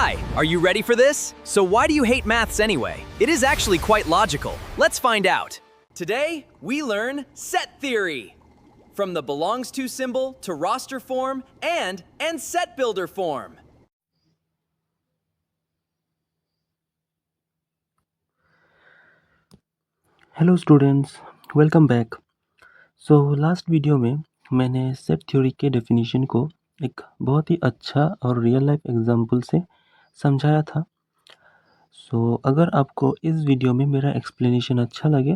Hi, are you ready for this? So why do you hate maths anyway? It is actually quite logical. Let's find out. Today, we learn set theory. From the belongs to symbol to roster form and set builder form. Hello students, welcome back. So last video में मैंने set theory के definition को एक बहुत ही अच्छा और real life example से समझाया था। सो अगर आपको इस वीडियो में मेरा एक्सप्लेनेशन अच्छा लगे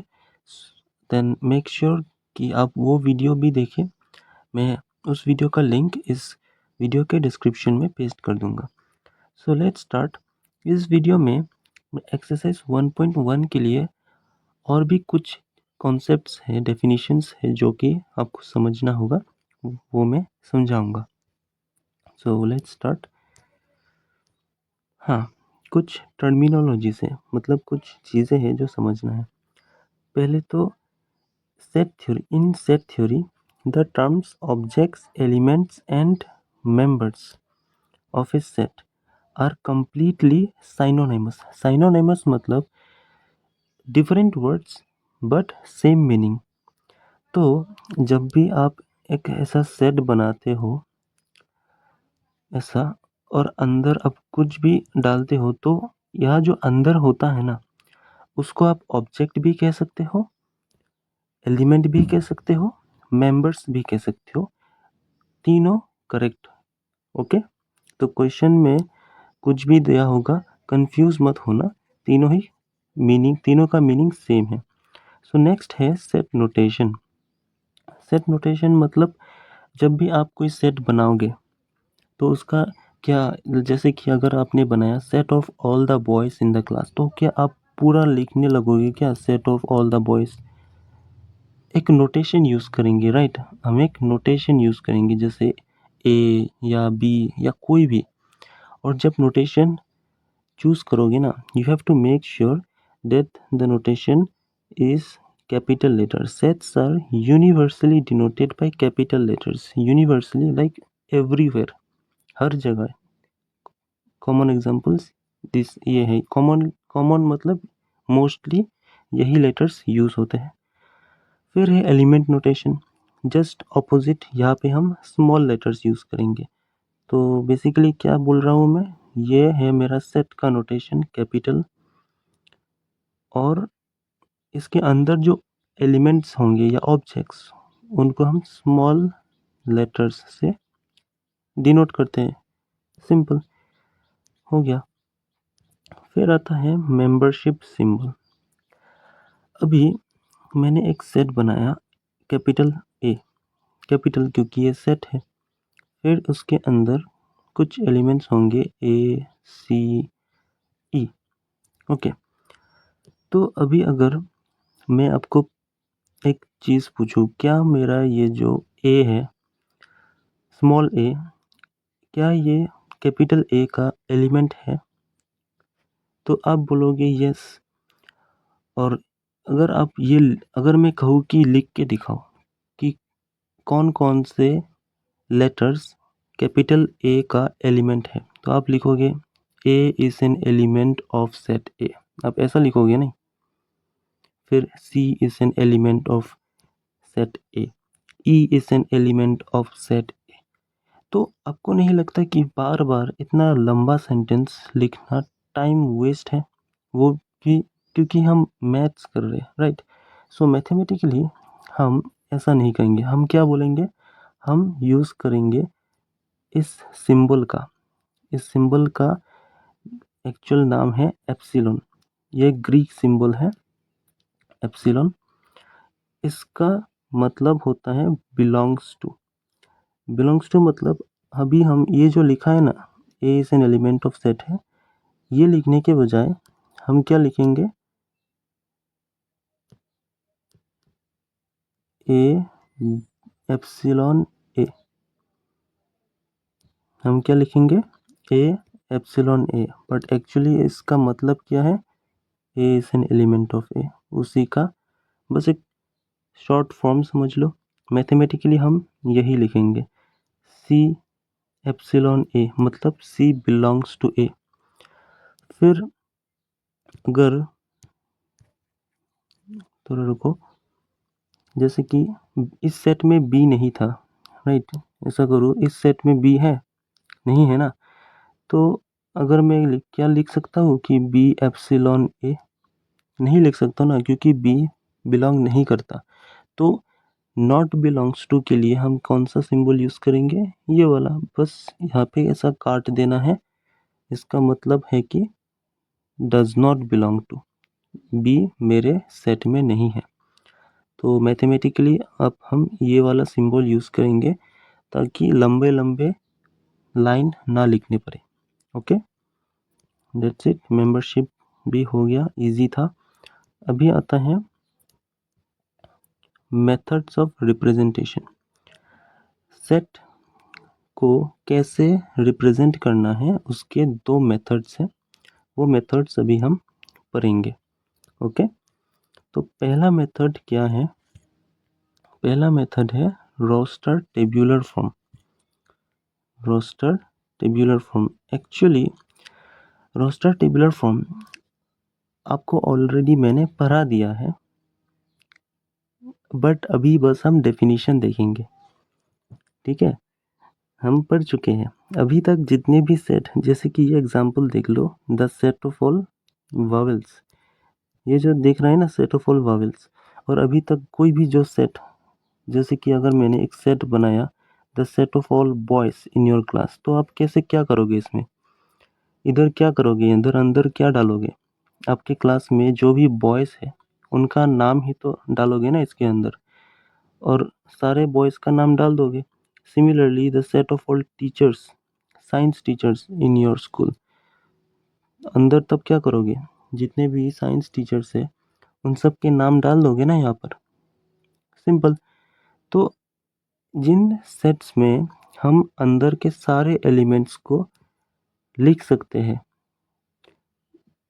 देन मेक श्योर कि आप वो वीडियो भी देखें। मैं उस वीडियो का लिंक इस वीडियो के डिस्क्रिप्शन में पेस्ट कर दूंगा। So let's start. इस वीडियो में एक्सरसाइज 1.1 के लिए और भी कुछ कॉन्सेप्ट्स हैं, डेफिनेशंस है जो कि आपको समझना होगा, वो मैं समझाऊंगा। So let's start. हाँ, कुछ टर्मिनोलॉजीज है, मतलब कुछ चीज़ें हैं जो समझना है। पहले तो set theory. In set theory the terms objects, elements and members of a set are completely synonymous. Synonymous मतलब different words but same meaning. तो जब भी आप एक ऐसा सेट बनाते हो ऐसा, और अंदर आप कुछ भी डालते हो, तो यह जो अंदर होता है ना, उसको आप ऑब्जेक्ट भी कह सकते हो, एलिमेंट भी कह सकते हो, मेंबर्स भी कह सकते हो। तीनों करेक्ट। ओके, तो क्वेश्चन में कुछ भी दिया होगा, कंफ्यूज मत होना, तीनों का मीनिंग सेम है। सो नेक्स्ट है सेट नोटेशन। सेट नोटेशन मतलब जब भी आप कोई सेट बनाओगे तो उसका क्या, जैसे कि अगर आपने बनाया set of all the boys in the class, तो क्या आप पूरा लिखने लगोगे क्या, set of all the boys? एक नोटेशन यूज़ करेंगे, राइट? हम एक नोटेशन यूज़ करेंगे, जैसे ए या बी या कोई भी। और जब नोटेशन चूज़ करोगे ना, you have to make sure that the notation is capital letter. Sets are universally denoted by capital letters. Universally like everywhere, हर जगह। कॉमन एग्जांपल्स दिस ये है। कॉमन मतलब मोस्टली यही लेटर्स यूज़ होते हैं। फिर है एलिमेंट नोटेशन, जस्ट ऑपोजिट। यहाँ पे हम स्मॉल लेटर्स यूज़ करेंगे। तो बेसिकली क्या बोल रहा हूँ मैं, ये है मेरा सेट का नोटेशन कैपिटल, और इसके अंदर जो एलिमेंट्स होंगे या ऑब्जेक्ट्स, उनको हम स्मॉल लेटर्स से डिनोट करते हैं। सिंपल हो गया। फिर आता है मेंबरशिप सिंबल। अभी मैंने एक सेट बनाया, कैपिटल ए, कैपिटल क्योंकि ये सेट है। फिर उसके अंदर कुछ एलिमेंट्स होंगे ए सी ई। ओके, तो अभी अगर मैं आपको एक चीज़ पूछूं, क्या मेरा ये जो ए है, स्मॉल ए, क्या ये कैपिटल ए का एलिमेंट है? तो आप बोलोगे यस। और अगर मैं कहूँ कि लिख के दिखाओ कि कौन कौन से लेटर्स कैपिटल ए का एलिमेंट है, तो आप लिखोगे A is an element of set A. आप ऐसा लिखोगे नहीं। फिर C is an element of set A, E is an element of set A. तो आपको नहीं लगता कि बार बार इतना लंबा सेंटेंस लिखना टाइम वेस्ट है? वो भी क्योंकि हम मैथ्स कर रहे हैं, राइट? सो मैथमेटिकली हम ऐसा नहीं करेंगे। हम क्या बोलेंगे, हम यूज़ करेंगे इस सिंबल का। इस सिंबल का एक्चुअल नाम है एप्सिलॉन। ये ग्रीक सिंबल है एप्सिलॉन। इसका मतलब होता है बिलोंग्स टू। बिलोंग्स टू मतलब अभी हम ये जो लिखा है ना, A is an element of set है, ये लिखने के बजाय हम क्या लिखेंगे, ए एप्सिलॉन ए। हम क्या लिखेंगे, A epsilon A. But actually इसका मतलब क्या है, ए इज एन एलिमेंट ऑफ ए। उसी का बस एक शॉर्ट फॉर्म समझ लो। मैथमेटिकली हम यही लिखेंगे, सी एप्सिलॉन ए मतलब सी बिलोंग्स टू ए। फिर अगर थोड़ा रुको, जैसे कि इस सेट में बी नहीं था, राइट, ऐसा करो, इस सेट में बी है नहीं, है ना, तो अगर मैं क्या लिख सकता हूँ कि बी एप्सिलॉन ए, नहीं लिख सकता ना, क्योंकि बी बिलोंग नहीं करता। तो नॉट बिलोंग्स टू के लिए हम कौन सा सिंबल यूज़ करेंगे, ये वाला, बस यहाँ पे ऐसा काट देना है, इसका मतलब है कि does not belong to, B मेरे सेट में नहीं है। तो मैथमेटिकली अब हम ये वाला सिंबल यूज़ करेंगे ताकि लंबे लंबे लाइन ना लिखने पड़े। Okay, that's it. मेंबरशिप भी हो गया, इजी था। अभी आता है मेथड्स ऑफ रिप्रेजेंटेशन। सेट को कैसे रिप्रेजेंट करना है उसके दो मेथड्स हैं, वो मेथड्स अभी हम पढ़ेंगे। ओके, तो पहला मेथड क्या है, पहला मेथड है roster tabular form. Roster tabular form, actually roster tabular form आपको ऑलरेडी मैंने पढ़ा दिया है, बट अभी बस हम डेफिनेशन देखेंगे। ठीक है, हम पढ़ चुके हैं अभी तक जितने भी सेट, जैसे कि ये एग्जांपल देख लो, the set of all vowels, ये जो देख रहा है ना, सेट ऑफ ऑल वावेल्स, और अभी तक कोई भी जो सेट, जैसे कि अगर मैंने एक सेट बनाया, the set of all boys in your class, तो आप कैसे क्या करोगे, इसमें इधर क्या करोगे, इधर अंदर क्या डालोगे, आपके क्लास में जो भी बॉयज़ है उनका नाम ही तो डालोगे ना इसके अंदर, और सारे बॉयज़ का नाम डाल दोगे। Similarly the set of all teachers, science teachers in your school, अंदर तब क्या करोगे, जितने भी साइंस टीचर्स है उन सब के नाम डाल दोगे ना यहाँ पर, सिंपल। तो जिन सेट्स में हम अंदर के सारे एलिमेंट्स को लिख सकते हैं,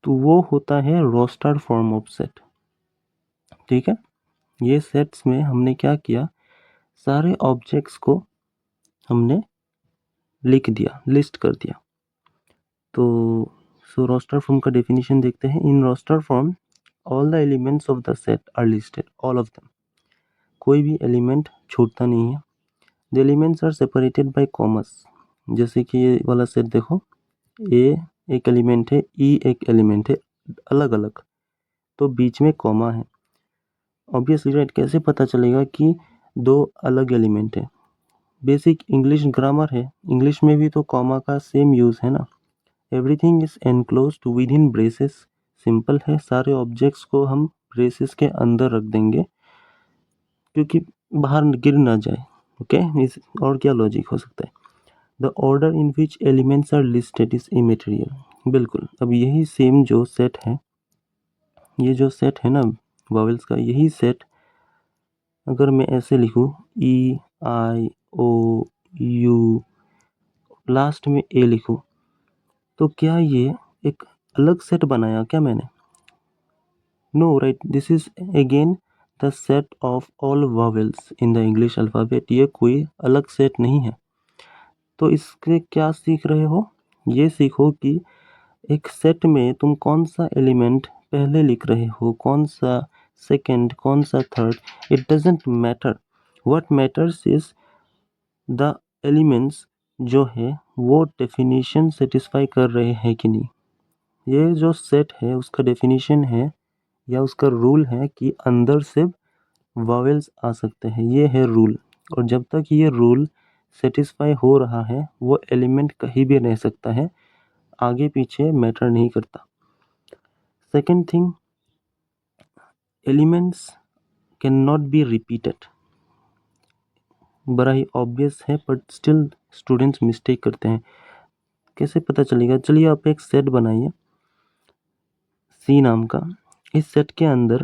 तो वो होता है रोस्टर फॉर्म ऑफ सेट। ठीक है, ये सेट्स में हमने क्या किया, सारे ऑब्जेक्ट्स को हमने लिख दिया, लिस्ट कर दिया। तो सो रोस्टर फॉर्म का डेफिनेशन देखते हैं। In roster form all the elements of the set are listed, all of them, कोई भी एलिमेंट छूटता नहीं है। The elements are separated by commas, जैसे कि ये वाला सेट देखो, ए एक एलिमेंट है, ई एक एलिमेंट है, अलग अलग, तो बीच में कॉमा है। ऑब्वियसली राइट, कैसे पता चलेगा कि दो अलग एलिमेंट है, बेसिक इंग्लिश ग्रामर है, इंग्लिश में भी तो कॉमा का सेम यूज़ है ना। Everything is enclosed with in braces, simple है, सारे ऑब्जेक्ट्स को हम ब्रेसेस के अंदर रख देंगे क्योंकि बाहर गिर ना जाए। ओके, और क्या लॉजिक हो सकता है। The order in which elements are listed is immaterial, बिल्कुल। अब यही सेम जो सेट है, ये जो सेट है ना वॉवेल्स का, यही सेट अगर मैं ऐसे लिखूँ, ई आई ओ यू, लास्ट में ए लिखूँ, तो क्या ये एक अलग सेट बनाया क्या मैंने? No right, this is again the set of all vowels in the English alphabet, ये कोई अलग सेट नहीं है। तो इसके क्या सीख रहे हो, ये सीखो कि एक सेट में तुम कौन सा एलिमेंट पहले लिख रहे हो, कौन सा सेकंड, कौन सा third, it doesn't matter. What matters is the elements जो है वो डेफिनेशन सेटिस्फाई कर रहे हैं कि नहीं। ये जो सेट है उसका डेफिनेशन है या उसका रूल है कि अंदर सिर्फ वॉवेल्स आ सकते हैं, ये है रूल। और जब तक ये रूल सेटिस्फाई हो रहा है, वो एलिमेंट कहीं भी रह सकता है, आगे पीछे मैटर नहीं करता। Second thing, elements can not be repeated, बड़ा ही ऑब्वियस है बट स्टिल स्टूडेंट्स मिस्टेक करते हैं। कैसे पता चलेगा, चलिए आप एक सेट बनाइए सी नाम का, इस सेट के अंदर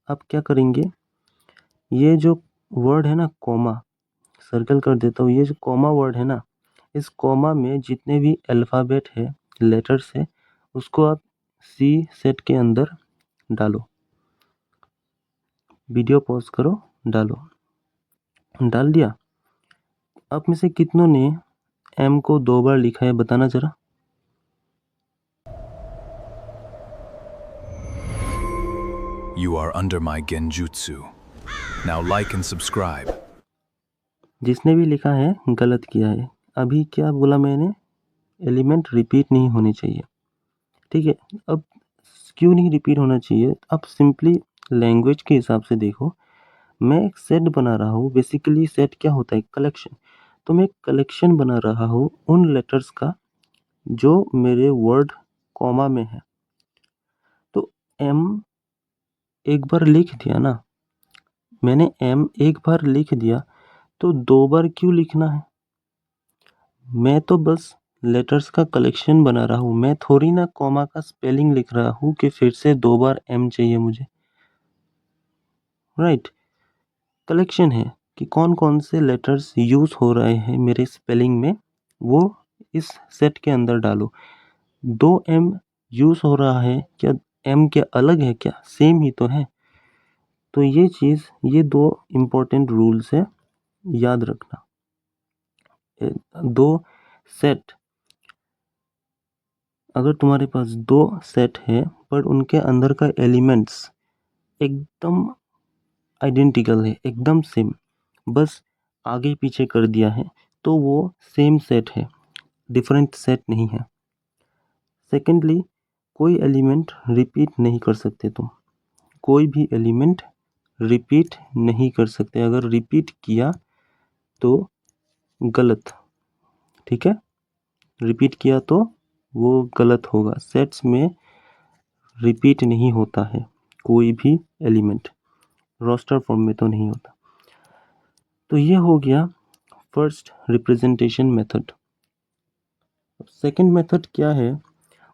आप क्या करेंगे, ये जो वर्ड है ना कॉमा, सर्कल कर देता हूँ, ये जो कॉमा वर्ड है ना, इस कॉमा में जितने भी अल्फ़ाबेट है, लेटर्स है, उसको आप सी सेट के अंदर डालो। वीडियो पॉज करो, डालो, डाल दिया। आप में से कितनों ने एम को 2 बार लिखा है, बताना ज़रा। You are under my genjutsu. Now like and subscribe. जिसने भी लिखा है गलत किया है। अभी क्या बोला मैंने? एलिमेंट रिपीट नहीं होने चाहिए। ठीक है, अब क्यों नहीं रिपीट होना चाहिए? अब सिंपली लैंग्वेज के हिसाब से देखो, मैं एक सेट बना रहा हूँ। बेसिकली सेट क्या होता है? कलेक्शन। तो मैं एक कलेक्शन बना रहा हूँ उन लेटर्स का जो मेरे वर्ड कॉमा में है। तो एम एक बार लिख दिया ना, मैंने एम एक बार लिख दिया, तो दो बार क्यों लिखना है? मैं तो बस लेटर्स का कलेक्शन बना रहा हूँ। मैं थोड़ी ना कॉमा का स्पेलिंग लिख रहा हूँ कि फिर से दो बार एम चाहिए मुझे। राइट, कलेक्शन है कि कौन कौन से लेटर्स यूज हो रहे हैं मेरे स्पेलिंग में, वो इस सेट के अंदर डालो। दो एम यूज हो रहा है क्या? एम क्या अलग है क्या? सेम ही तो है। तो ये दो इम्पोर्टेंट रूल्स है, याद रखना। दो सेट, अगर तुम्हारे पास दो सेट है पर उनके अंदर का एलिमेंट्स एकदम आइडेंटिकल है, एकदम सेम, बस आगे पीछे कर दिया है, तो वो सेम सेट है, डिफरेंट सेट नहीं है। सेकेंडली, कोई एलिमेंट रिपीट नहीं कर सकते तुम। कोई भी एलिमेंट रिपीट नहीं कर सकते। अगर रिपीट किया तो गलत। ठीक है, रिपीट किया तो वो गलत होगा। सेट्स में रिपीट नहीं होता है कोई भी एलिमेंट, रोस्टर फॉर्म में तो नहीं होता। तो ये हो गया first representation method. Second method क्या है,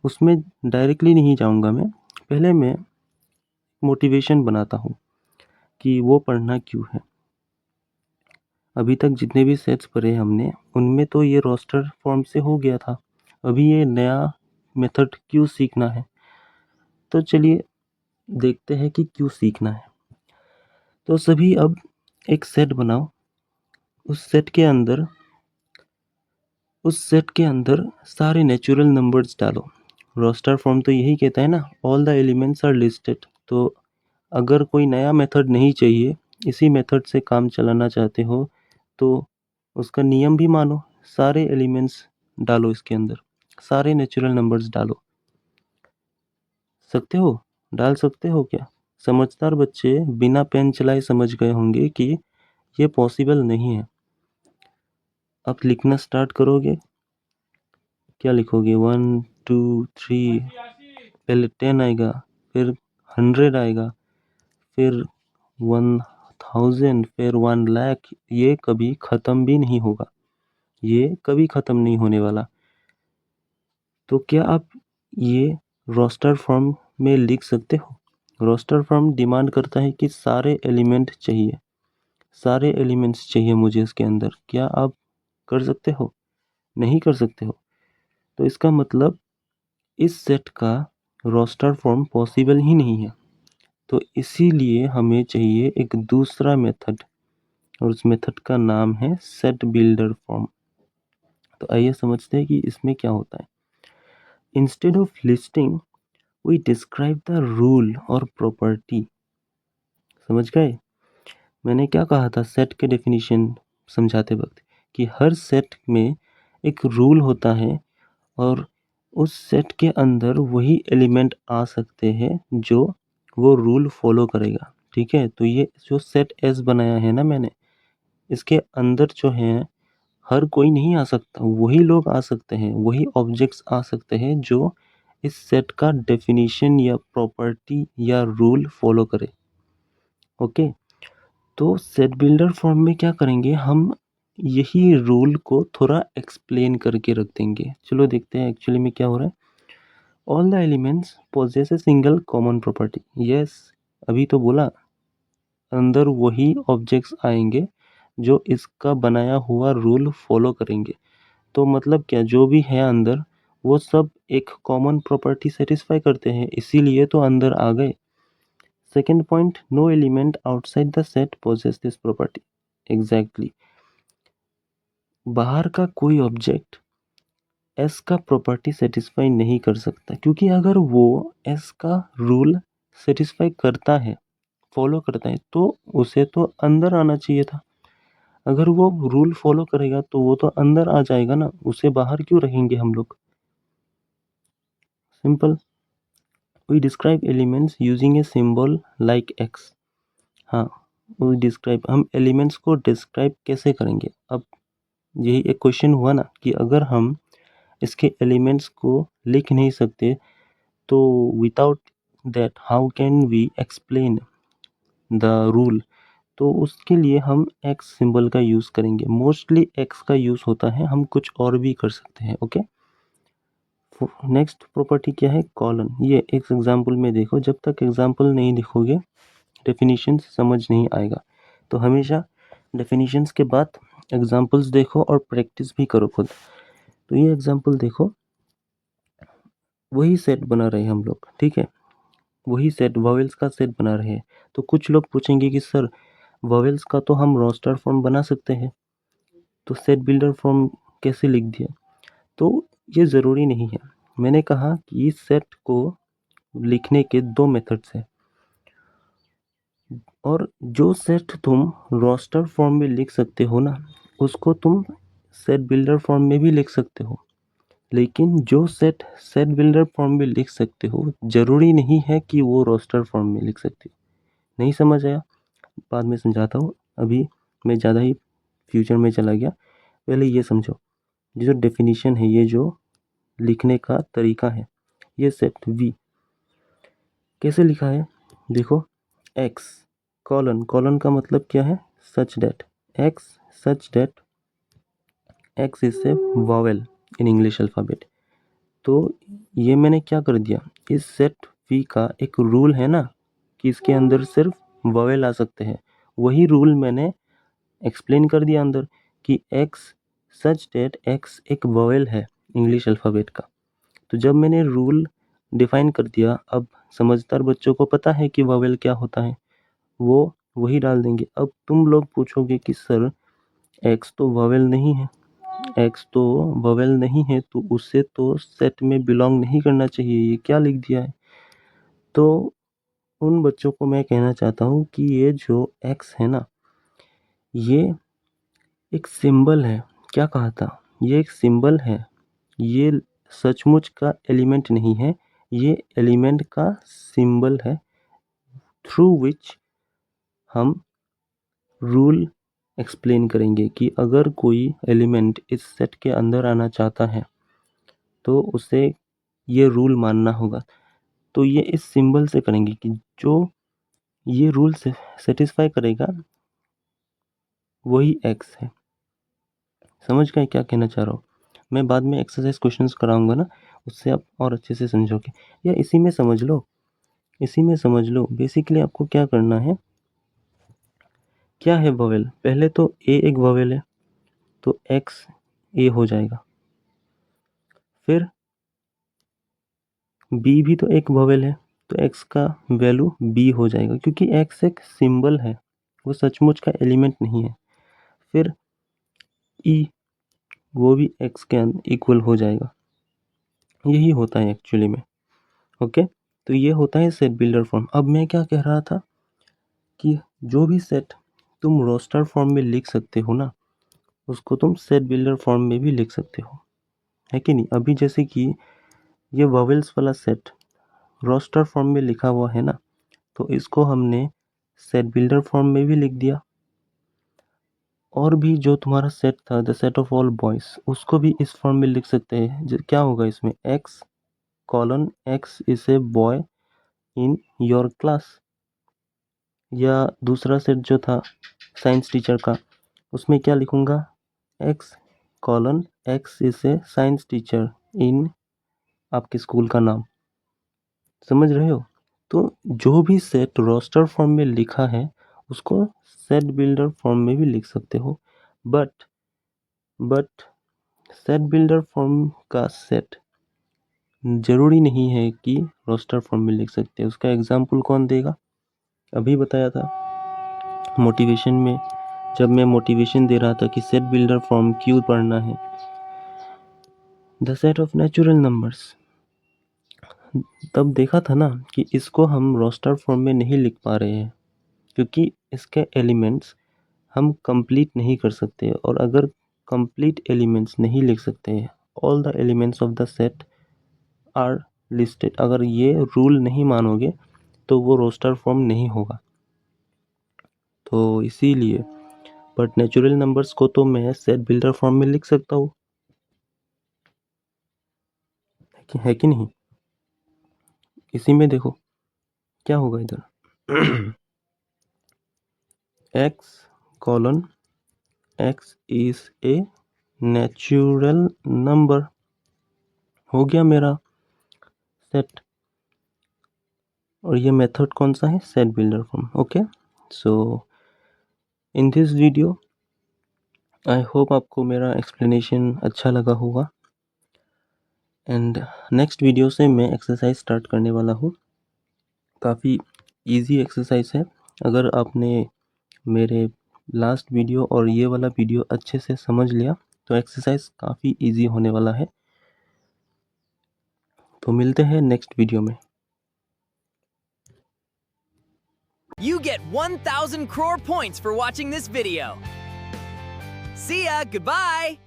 उसमें डायरेक्टली नहीं जाऊंगा मैं। पहले मैं मोटिवेशन बनाता हूँ कि वो पढ़ना क्यों है। अभी तक जितने भी सेट्स पढ़े हमने, उनमें तो ये रोस्टर फॉर्म से हो गया था। अभी ये नया मेथड क्यों सीखना है, तो चलिए देखते हैं कि क्यों सीखना है। तो सभी अब एक सेट बनाओ। उस सेट के अंदर सारे नेचुरल नंबर्स डालो। रोस्टर फॉर्म तो यही कहता है ना, all the elements are listed. तो अगर कोई नया मेथड नहीं चाहिए, इसी मेथड से काम चलाना चाहते हो, तो उसका नियम भी मानो। सारे एलिमेंट्स डालो इसके अंदर, सारे नेचुरल नंबर्स डालो। सकते हो? डाल सकते हो क्या? समझदार बच्चे बिना पेन चलाए समझ गए होंगे कि ये पॉसिबल नहीं है। अब लिखना स्टार्ट करोगे, क्या लिखोगे? 1 2 3, पहले 10 आएगा, फिर 100 आएगा, फिर 1000, फिर 1 लाख। ये कभी ख़त्म भी नहीं होगा, ये कभी ख़त्म नहीं होने वाला। तो क्या आप ये रोस्टर फॉर्म में लिख सकते हो? रोस्टर फॉर्म डिमांड करता है कि सारे एलिमेंट चाहिए, सारे एलिमेंट्स चाहिए मुझे इसके अंदर। क्या आप कर सकते हो? नहीं कर सकते हो। तो इसका मतलब इस सेट का रोस्टर फॉर्म पॉसिबल ही नहीं है। तो इसीलिए हमें चाहिए एक दूसरा मेथड, और उस मेथड का नाम है सेट बिल्डर फॉर्म। तो आइए समझते हैं कि इसमें क्या होता है। Instead of listing we describe the rule और प्रॉपर्टी। समझ गए? मैंने क्या कहा था सेट के डेफिनेशन समझाते वक्त, कि हर सेट में एक रूल होता है और उस सेट के अंदर वही एलिमेंट आ सकते हैं जो वो रूल फॉलो करेगा। ठीक है, तो ये जो सेट एस बनाया है ना मैंने, इसके अंदर जो है हर कोई नहीं आ सकता, वही लोग आ सकते हैं, वही ऑब्जेक्ट्स आ सकते हैं जो इस सेट का डेफिनेशन या प्रॉपर्टी या रूल फॉलो करे। ओके, तो सेट बिल्डर फॉर्म में क्या करेंगे हम, यही रूल को थोड़ा एक्सप्लेन करके रख देंगे। चलो देखते हैं एक्चुअली में क्या हो रहा है। All the elements poses a single common property. Yes, अभी तो बोला अंदर वही ऑब्जेक्ट्स आएंगे जो इसका बनाया हुआ रूल फॉलो करेंगे। तो मतलब क्या, जो भी है अंदर वो सब एक कॉमन प्रॉपर्टी सेटिस्फाई करते हैं, इसीलिए तो अंदर आ गए। Second point, no element outside the set possess this property. Exactly, बाहर का कोई ऑब्जेक्ट एस का प्रॉपर्टी सेटिस्फाई नहीं कर सकता, क्योंकि अगर वो एस का रूल सेटिस्फाई करता है, फॉलो करता है, तो उसे तो अंदर आना चाहिए था। अगर वो रूल फॉलो करेगा तो वो तो अंदर आ जाएगा ना, उसे बाहर क्यों रहेंगे हम लोग। Simple. We describe elements using a symbol like x. हाँ, वी डिस्क्राइब, हम एलिमेंट्स को डिस्क्राइब कैसे करेंगे। अब यही एक क्वेश्चन हुआ ना कि अगर हम इसके एलिमेंट्स को लिख नहीं सकते तो without that how can we explain the rule. तो उसके लिए हम एक्स सिंबल का यूज़ करेंगे। मोस्टली एक्स का यूज़ होता है, हम कुछ और भी कर सकते हैं। ओके, नेक्स्ट प्रॉपर्टी क्या है, कॉलन। ये एक एग्जाम्पल में देखो, जब तक एग्जाम्पल नहीं लिखोगे डेफिनेशन समझ नहीं आएगा। तो हमेशा डेफिनेशंस के बाद एग्जाम्पल्स देखो और प्रैक्टिस भी करो खुद। तो ये एग्जाम्पल देखो, वही सेट बना रहे हैं हम लोग, ठीक है, वही सेट वॉवेल्स का सेट बना रहे हैं। तो कुछ लोग पूछेंगे कि सर वॉवेल्स का तो हम रोस्टर फॉर्म बना सकते हैं, तो सेट बिल्डर फॉर्म कैसे लिख दिया। तो ये ज़रूरी नहीं है। मैंने कहा कि इस सेट को लिखने के दो मेथड्स हैं, और जो सेट तुम रोस्टर फॉर्म में लिख सकते हो ना, उसको तुम सेट बिल्डर फॉर्म में भी लिख सकते हो। लेकिन जो सेट सेट बिल्डर फॉर्म में लिख सकते हो, ज़रूरी नहीं है कि वो रोस्टर फॉर्म में लिख सकते हो। नहीं समझ आया, बाद में समझाता हूँ। अभी मैं ज़्यादा ही फ्यूचर में चला गया। पहले ये समझो, ये जो डेफिनेशन है, ये जो लिखने का तरीका है, ये सेट वी कैसे लिखा है। देखो, एक्स कॉलन, कॉलन का मतलब क्या है, such that x, such that x is a vowel in English alphabet. तो ये मैंने क्या कर दिया, इस सेट वी का एक रूल है ना कि इसके अंदर सिर्फ वॉवेल आ सकते हैं, वही रूल मैंने एक्सप्लेन कर दिया अंदर कि एक्स सच डेट एक्स एक वॉवेल है इंग्लिश अल्फ़ाबेट का। तो जब मैंने रूल डिफाइन कर दिया, अब समझदार बच्चों को पता है कि वॉवेल क्या होता है, वो वही डाल देंगे। अब तुम लोग पूछोगे कि सर एक्स तो वॉवेल नहीं है, एक्स तो वॉवेल नहीं है, तो उससे तो सेट में बिलोंग नहीं करना चाहिए, ये क्या लिख दिया है। तो उन बच्चों को मैं कहना चाहता हूँ कि ये जो एक्स है ना, ये एक सिंबल है। क्या कहा था, ये एक सिंबल है, ये सचमुच का एलिमेंट नहीं है, ये एलिमेंट का सिंबल है थ्रू विच हम रूल एक्सप्लेन करेंगे कि अगर कोई एलिमेंट इस सेट के अंदर आना चाहता है तो उसे ये रूल मानना होगा। तो ये इस सिंबल से करेंगे कि जो ये रूल से सेटिस्फाई करेगा वही एक्स है। समझ गए क्या कहना चाह रहा हूँ। मैं बाद में एक्सरसाइज क्वेश्चंस कराऊंगा ना, उससे आप और अच्छे से समझोगे, या इसी में समझ लो, इसी में समझ लो। बेसिकली आपको क्या करना है, क्या है वोवेल, पहले तो ए एक वोवेल है, तो एक्स ए हो जाएगा। फिर बी भी तो एक वोवेल है, तो एक्स का वैल्यू बी हो जाएगा, क्योंकि एक्स एक सिंबल है, वो सचमुच का एलिमेंट नहीं है। फिर ई, वो भी एक्स के इक्वल हो जाएगा। यही होता है एक्चुअली में। ओके, तो ये होता है सेट बिल्डर फॉर्म। अब मैं क्या कह रहा था कि जो भी सेट तुम रोस्टर फॉर्म में लिख सकते हो ना, उसको तुम सेट बिल्डर फॉर्म में भी लिख सकते हो, है कि नहीं। अभी जैसे कि ये वॉवेल्स वाला सेट रोस्टर फॉर्म में लिखा हुआ है ना, तो इसको हमने सेट बिल्डर फॉर्म में भी लिख दिया। और भी जो तुम्हारा सेट था, the set of all boys, उसको भी इस फॉर्म में लिख सकते हैं। क्या होगा इसमें, x colon x is a boy in your class. या दूसरा सेट जो था साइंस टीचर का, उसमें क्या लिखूंगा, x colon x is a science teacher इन आपके स्कूल का नाम। समझ रहे हो। तो जो भी सेट रोस्टर फॉर्म में लिखा है उसको सेट बिल्डर फॉर्म में भी लिख सकते हो। बट सेट बिल्डर फॉर्म का सेट जरूरी नहीं है कि रोस्टर फॉर्म में लिख सकते हैं। उसका एग्जाम्पल कौन देगा, अभी बताया था मोटिवेशन में, जब मैं मोटिवेशन दे रहा था कि सेट बिल्डर फॉर्म क्यों पढ़ना है। The set of natural numbers, तब देखा था ना कि इसको हम रोस्टर फॉर्म में नहीं लिख पा रहे हैं क्योंकि इसके एलिमेंट्स हम कंप्लीट नहीं कर सकते, और अगर कंप्लीट एलिमेंट्स नहीं लिख सकते, all the elements of the set are listed, अगर ये रूल नहीं मानोगे तो वो रोस्टर फॉर्म नहीं होगा। तो इसीलिए बट नेचुरल नंबर्स को तो मैं सेट बिल्डर फॉर्म में लिख सकता हूँ, है कि नहीं? इसी में देखो क्या होगा इधर x colon x is a natural number, हो गया मेरा सेट। और ये मेथड कौन सा है? Set builder form. Okay, so in this video I hope आपको मेरा एक्सप्लेनेशन अच्छा लगा होगा, एंड नेक्स्ट वीडियो से मैं एक्सरसाइज स्टार्ट करने वाला हूँ। काफ़ी इजी एक्सरसाइज है। अगर आपने मेरे लास्ट वीडियो और ये वाला वीडियो अच्छे से समझ लिया तो एक्सरसाइज काफ़ी इजी होने वाला है। तो मिलते हैं नेक्स्ट वीडियो में। You get 1,000 crore points for watching this video. See ya, goodbye!